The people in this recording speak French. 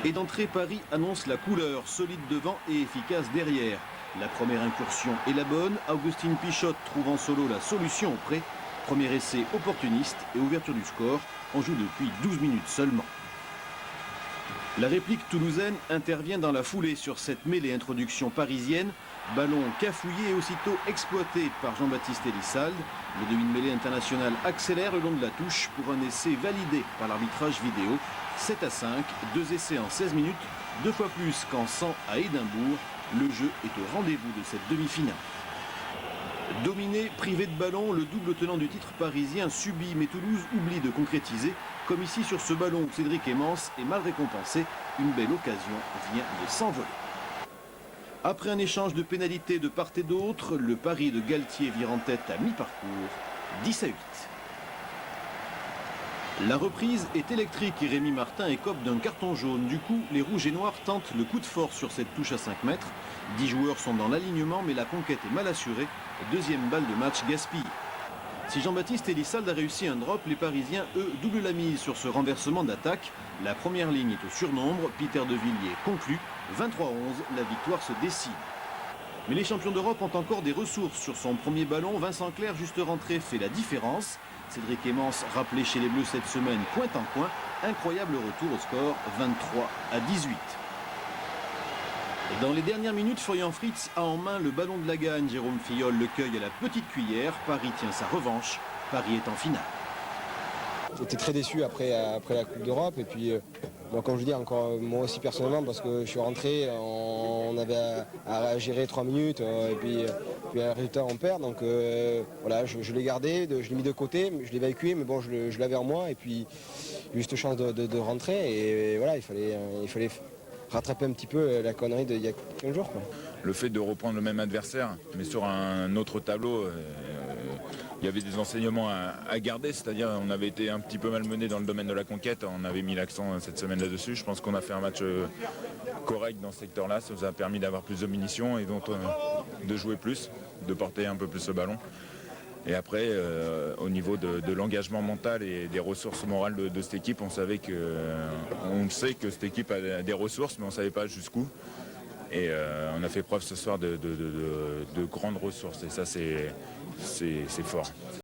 Et d'entrée, Paris annonce la couleur, solide devant et efficace derrière. La première incursion est la bonne, Augustin Pichot trouve en solo la solution au pré. Premier essai opportuniste et ouverture du score, on joue depuis 12 minutes seulement. La réplique toulousaine intervient dans la foulée sur cette mêlée introduction parisienne. Ballon cafouillé et aussitôt exploité par Jean-Baptiste Elissalde. Le demi-mêlée international accélère le long de la touche pour un essai validé par l'arbitrage vidéo. 7-5, 2 essais en 16 minutes, 2 fois plus qu'en 100 à Édimbourg. Le jeu est au rendez-vous de cette demi-finale. Dominé, privé de ballon, le double tenant du titre parisien subit, mais Toulouse oublie de concrétiser. Comme ici sur ce ballon où Cédric Emmens est mal récompensé, une belle occasion vient de s'envoler. Après un échange de pénalités de part et d'autre, le pari de Galtier vire en tête à mi-parcours, 10-8. La reprise est électrique et Rémi Martin écope d'un carton jaune. Du coup, les rouges et noirs tentent le coup de force sur cette touche à 5 mètres. 10 joueurs sont dans l'alignement, mais la conquête est mal assurée. Deuxième balle de match gaspillée. Si Jean-Baptiste Elissalde a réussi un drop, les Parisiens, eux, doublent la mise sur ce renversement d'attaque. La première ligne est au surnombre. Peter de Villiers conclut. 23-11, la victoire se décide. Mais les champions d'Europe ont encore des ressources sur son premier ballon. Vincent Clerc, juste rentré, fait la différence. Cédric Emmens, rappelé chez les Bleus cette semaine, pointe en coin. Incroyable retour au score, 23-18. Dans les dernières minutes, Florian Fritz a en main le ballon de la gagne. Jérôme Filleul le cueille à la petite cuillère. Paris tient sa revanche. Paris est en finale. J'étais très déçu après la Coupe d'Europe. Et puis, comme je dis, encore moi aussi personnellement, parce que je suis rentré, on avait à gérer 3 minutes. Et puis un résultat, on perd. Donc voilà, je l'ai gardé, je l'ai mis de côté, je l'ai évacué, mais bon, je l'avais en moi. Et puis, j'ai eu cette chance de rentrer. Et voilà, il fallait rattraper un petit peu la connerie d'il y a 15 jours. Quoi. Le fait de reprendre le même adversaire, mais sur un autre tableau, il y avait des enseignements à garder, c'est-à-dire on avait été un petit peu malmené dans le domaine de la conquête, on avait mis l'accent cette semaine là-dessus. Je pense qu'on a fait un match correct dans ce secteur-là, ça nous a permis d'avoir plus de munitions et donc de jouer plus, de porter un peu plus le ballon. Et après, au niveau de l'engagement mental et des ressources morales de cette équipe, on sait que cette équipe a des ressources, mais on ne savait pas jusqu'où. Et on a fait preuve ce soir de grandes ressources. Et ça, c'est fort.